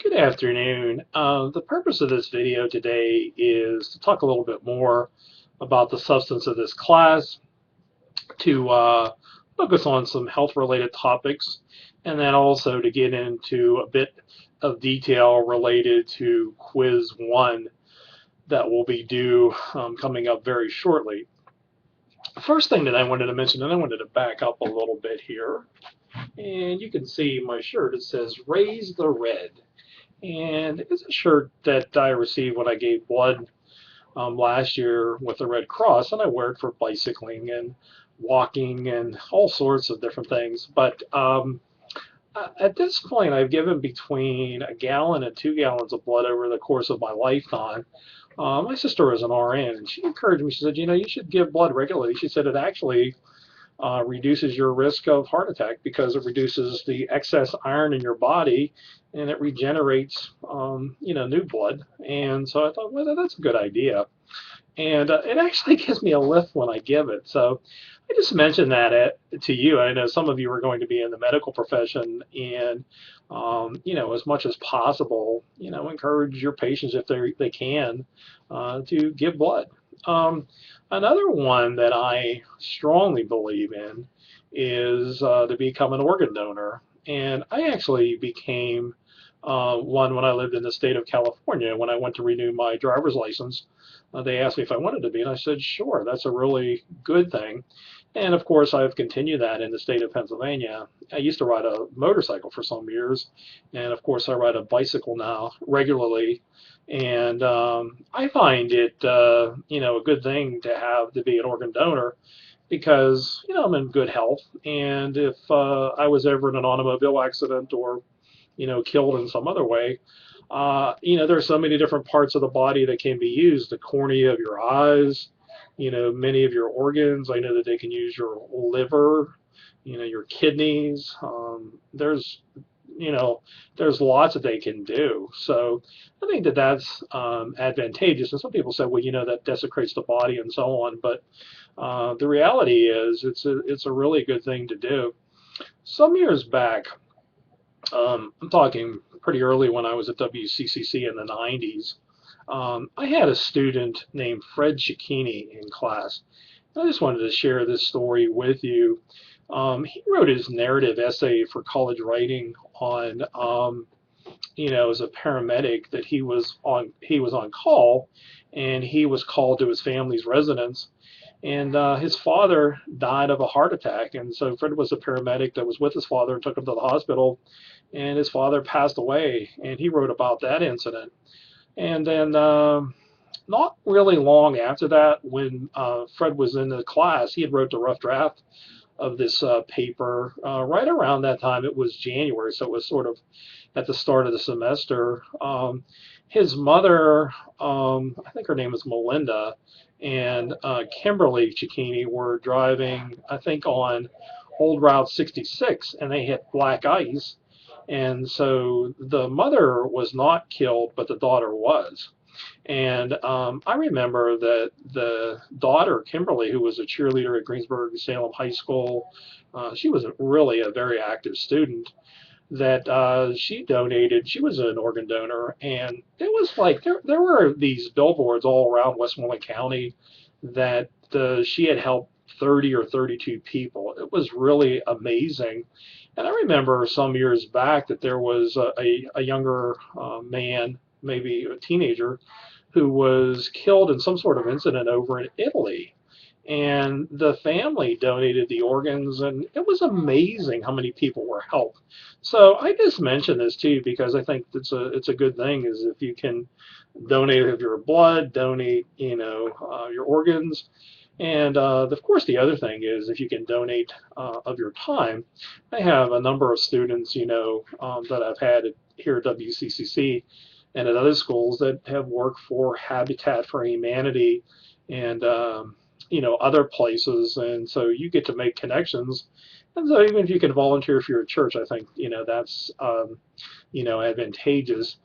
Good afternoon. The purpose of this video today is to talk a little bit more about the substance of this class, to focus on some health-related topics, and then also to get into a bit of detail related to Quiz 1 that will be due coming up very shortly. First thing that I wanted to mention, and I wanted to back up a little bit here, and you can see my shirt, it says Raise the Red. And it's a shirt that I received when I gave blood last year with the Red Cross, and I wear it for bicycling and walking and all sorts of different things. But at this point, I've given between a gallon and 2 gallons of blood over the course of my lifetime. My sister is an RN, and she encouraged me. She said, you should give blood regularly. She said it actually reduces your risk of heart attack because it reduces the excess iron in your body and it regenerates, new blood. And so I thought, well, that's a good idea. And it actually gives me a lift when I give it. So I just mentioned that to you. I know some of you are going to be in the medical profession, and as much as possible, encourage your patients if they can to give blood. Another one that I strongly believe in is to become an organ donor. And I actually became one when I lived in the state of California. When I went to renew my driver's license, they asked me if I wanted to be, and I said, sure, that's a really good thing. And of course, I've continued that in the state of Pennsylvania. I used to ride a motorcycle for some years, and of course, I ride a bicycle now regularly. And I find it, a good thing to have to be an organ donor because, I'm in good health. And if I was ever in an automobile accident or, killed in some other way, there's so many different parts of the body that can be used. The cornea of your eyes, many of your organs. I know that they can use your liver, your kidneys. There's lots that they can do. So I think that that's advantageous. And some people say, well, that desecrates the body and so on. But the reality is it's a really good thing to do. Some years back, I'm talking pretty early when I was at WCCC in the 90s, I had a student named Fred Cicchini in class. I just wanted to share this story with you. He wrote his narrative essay for college writing on, as a paramedic that he was on call, and he was called to his family's residence, and his father died of a heart attack. And so Fred was a paramedic that was with his father and took him to the hospital, and his father passed away, and he wrote about that incident. And then not really long after that, when Fred was in the class, he had wrote the rough draft of this paper. Right around that time, it was January, so it was sort of at the start of the semester. His mother, I think her name was Melinda, and Kimberly Cicchini were driving, I think, on Old Route 66, and they hit black ice. And so the mother was not killed, but the daughter was. And I remember that the daughter, Kimberly, who was a cheerleader at Greensburg-Salem High School, she was really a very active student, that she donated. She was an organ donor, and it was like there were these billboards all around Westmoreland County that she had helped 30 or 32 people. It was really amazing. And I remember some years back that there was a younger man, maybe a teenager, who was killed in some sort of incident over in Italy. And the family donated the organs, and it was amazing how many people were helped. So I just mention this too because I think it's a good thing is if you can donate of your blood, donate your organs, and of course the other thing is if you can donate of your time. I have a number of students that I've had here at WCCC and at other schools that have worked for Habitat for Humanity and other places, and so you get to make connections. And so even if you can volunteer for your church, I think that's advantageous.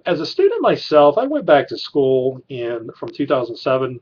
As a student myself, I went back to school from 2007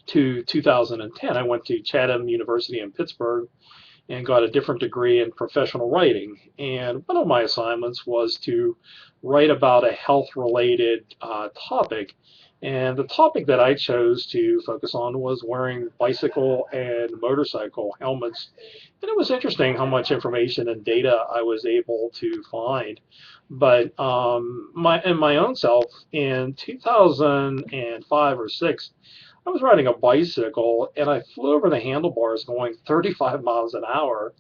to 2010. I went to Chatham University in Pittsburgh, and got a different degree in professional writing. And one of my assignments was to write about a health-related topic. And the topic that I chose to focus on was wearing bicycle and motorcycle helmets. And it was interesting how much information and data I was able to find. But in my own self, in 2005 or 6, I was riding a bicycle and I flew over the handlebars going 35 miles an hour,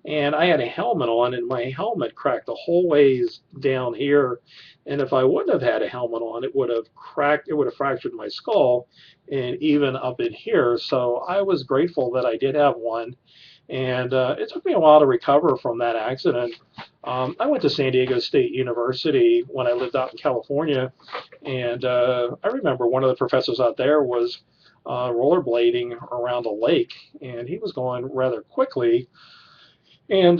and I had a helmet on, and my helmet cracked the whole ways down here. And if I wouldn't have had a helmet on, it would have cracked, it would have fractured my skull, and even up in here. So I was grateful that I did have one, and it took me a while to recover from that accident. I went to San Diego State University when I lived out in California, and I remember one of the professors out there was rollerblading around a lake, and he was going rather quickly, and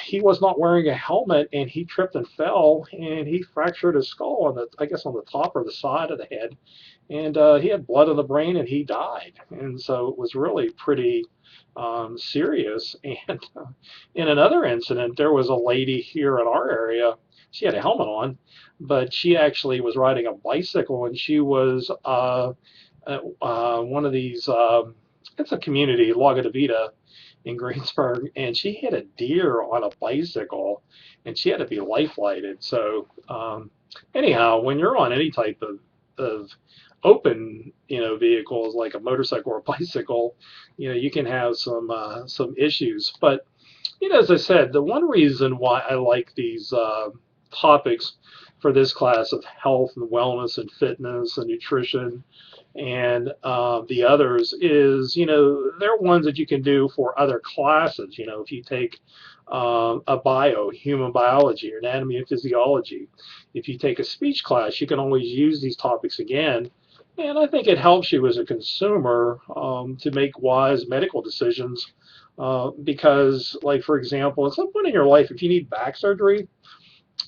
he was not wearing a helmet, and he tripped and fell, and he fractured his skull on the, I guess, on the top or the side of the head, and he had blood in the brain, and he died. And so it was really pretty serious. And in another incident, there was a lady here in our area. She had a helmet on, but she actually was riding a bicycle, and she was one of these. It's a community, Lago de Vida, in Greensburg, and she hit a deer on a bicycle, and she had to be life flighted. So anyhow, when you're on any type of open, vehicles like a motorcycle or a bicycle, you can have some issues. But as I said, the one reason why I like these topics for this class of health and wellness and fitness and nutrition and the others is, they're ones that you can do for other classes. If you take human biology or anatomy and physiology, if you take a speech class, you can always use these topics again. And I think it helps you as a consumer to make wise medical decisions because, like, for example, at some point in your life, if you need back surgery,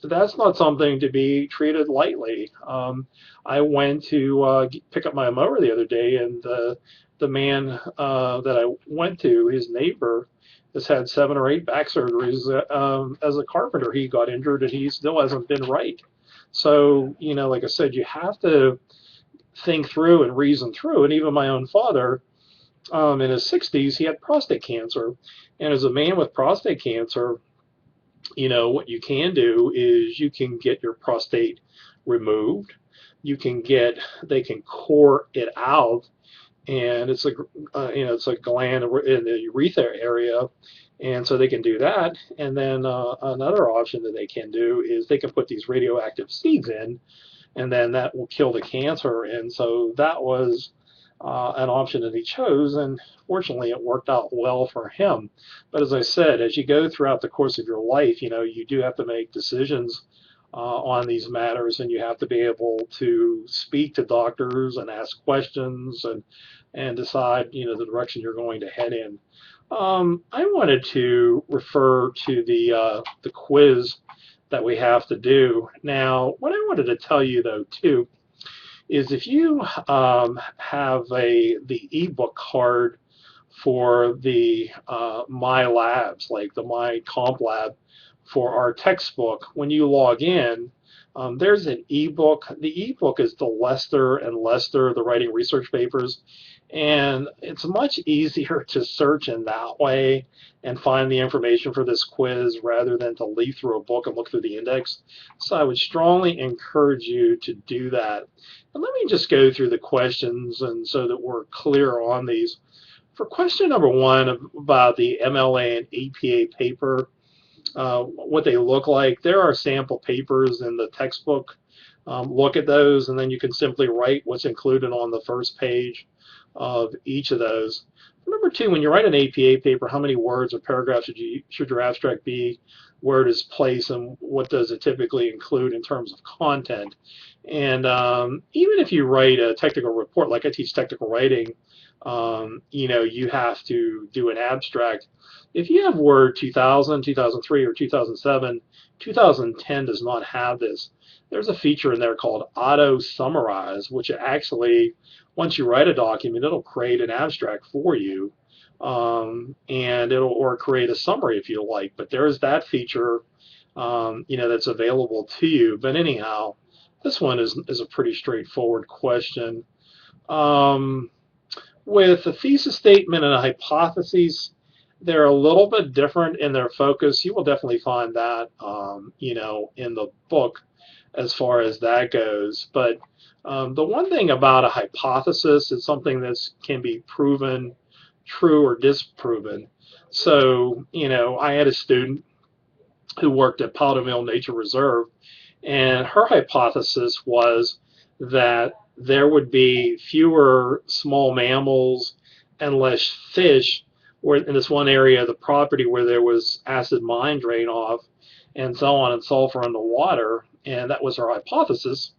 that's not something to be treated lightly. I went to pick up my mower the other day, and the man that I went to, his neighbor, has had 7 or 8 back surgeries. As a carpenter, he got injured, and he still hasn't been right. So, like I said, you have to think through and reason through. And even my own father, in his 60s, he had prostate cancer. And as a man with prostate cancer, what you can do is you can get your prostate removed. They can core it out, and it's a gland in the urethra area, and so they can do that. And then another option that they can do is they can put these radioactive seeds in, and then that will kill the cancer. And so that was an option that he chose, and fortunately it worked out well for him. But as I said, as you go throughout the course of your life, you do have to make decisions on these matters, and you have to be able to speak to doctors and ask questions and decide the direction you're going to head in. I wanted to refer to the quiz that we have to do. Now, what I wanted to tell you, though, too, is if you have the ebook card for the My Labs, like the My Comp Lab for our textbook, when you log in, there's an ebook. The ebook is the Lester and Lester, the writing research papers, and it's much easier to search in that way and find the information for this quiz rather than to leaf through a book and look through the index. So I would strongly encourage you to do that. And let me just go through the questions, and so that we're clear on these. For question number 1 about the MLA and APA paper, what they look like, there are sample papers in the textbook. Look at those, and then you can simply write what's included on the first page of each of those. Number 2, when you write an APA paper, how many words or paragraphs should your abstract be? Where does place, and what does it typically include in terms of content? And even if you write a technical report, like I teach technical writing, you have to do an abstract. If you have Word 2000, 2003, or 2007, 2010 does not have this. There's a feature in there called Auto Summarize, which actually, once you write a document, it'll create an abstract for you. and or create a summary if you like. But there's that feature, that's available to you. But anyhow, this one is a pretty straightforward question. Um, with a thesis statement and a hypothesis, they're a little bit different in their focus. You will definitely find that, in the book as far as that goes. But the one thing about a hypothesis is something that can be proven true or disproven. So, I had a student who worked at Powder Mill Nature Reserve, and her hypothesis was that there would be fewer small mammals and less fish in this one area of the property where there was acid mine drain off and so on and sulfur in the water. And that was her hypothesis.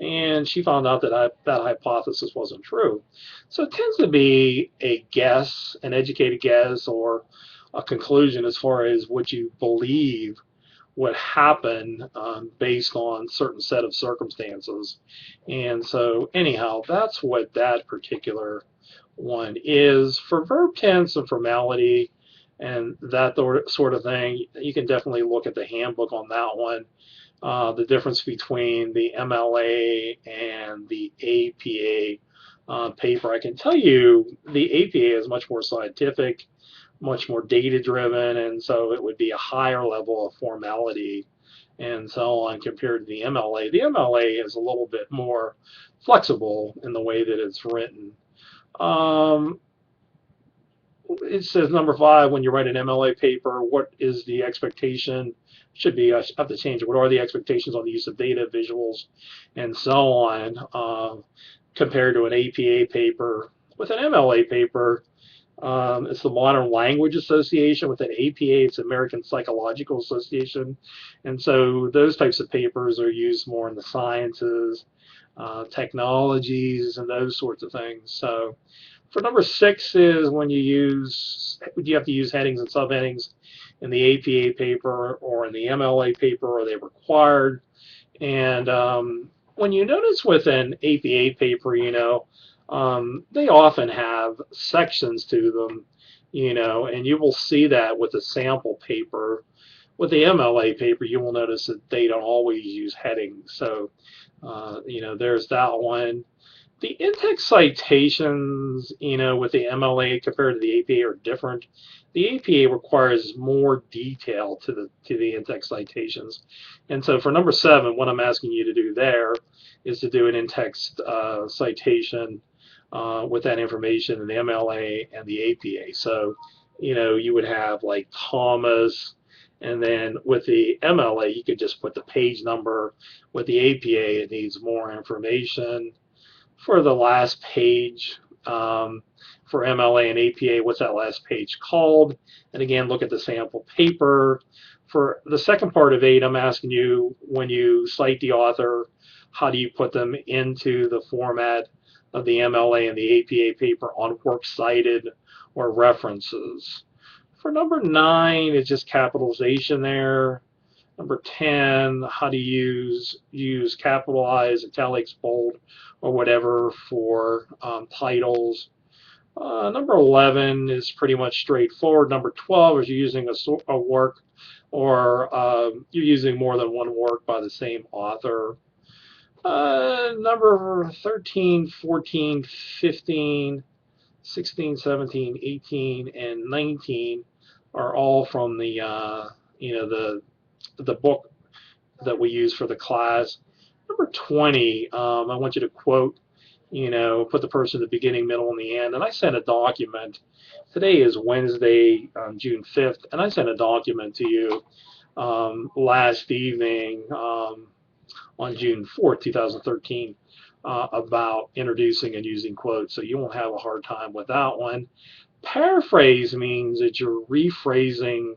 And she found out that that hypothesis wasn't true. So it tends to be a guess, an educated guess, or a conclusion as far as what you believe would happen based on certain set of circumstances. And so anyhow, that's what that particular one is. For verb tense and formality and that sort of thing, you can definitely look at the handbook on that one. The difference between the MLA and the APA paper. I can tell you the APA is much more scientific, much more data driven, and so it would be a higher level of formality and so on compared to the MLA. The MLA is a little bit more flexible in the way that it's written. It says number 5, when you write an MLA paper, what is the expectation? Should be, I have to change it. What are the expectations on the use of data, visuals, and so on compared to an APA paper? With an MLA paper, it's the Modern Language Association. With an APA, it's American Psychological Association. And so those types of papers are used more in the sciences, technologies, and those sorts of things. So for number 6 is when you have to use headings and subheadings in the APA paper or in the MLA paper, are they required? And when you notice with an APA paper, they often have sections to them, and you will see that with the sample paper. With the MLA paper, you will notice that they don't always use headings. So, there's that one. The in-text citations, with the MLA compared to the APA are different. The APA requires more detail to the in-text citations. And so for number 7, what I'm asking you to do there is to do an in-text citation with that information in the MLA and the APA. So, you would have like Thomas, and then with the MLA, you could just put the page number. With the APA, it needs more information. For the last page, for MLA and APA, what's that last page called? And again, look at the sample paper. For the second part of 8, I'm asking you, when you cite the author, how do you put them into the format of the MLA and the APA paper on works cited or references? For number 9, it's just capitalization there. Number 10, how to use capitalize, italics, bold, or whatever for titles. Number 11 is pretty much straightforward. Number 12 is you're using a work, or you're using more than one work by the same author. Number 13, 14, 15, 16, 17, 18, and 19 are all from the the book that we use for the class. Number 20, I want you to quote, put the person at the beginning, middle, and the end. And I sent a document. Today is Wednesday, June 5th, and I sent a document to you last evening on June 4th, 2013, about introducing and using quotes. So you won't have a hard time with that one. Paraphrase means that you're rephrasing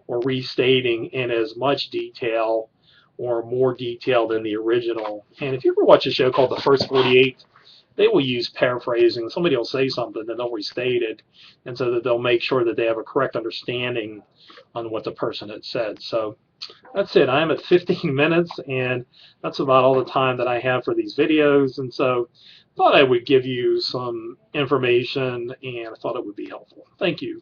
or restating in as much detail or more detail than the original. And if you ever watch a show called The First 48, they will use paraphrasing. Somebody will say something, then they'll restate it, and so that they'll make sure that they have a correct understanding on what the person had said. So That's it. I'm at 15 minutes, and that's about all the time that I have for these videos. And so thought I would give you some information, and I thought it would be helpful. Thank you.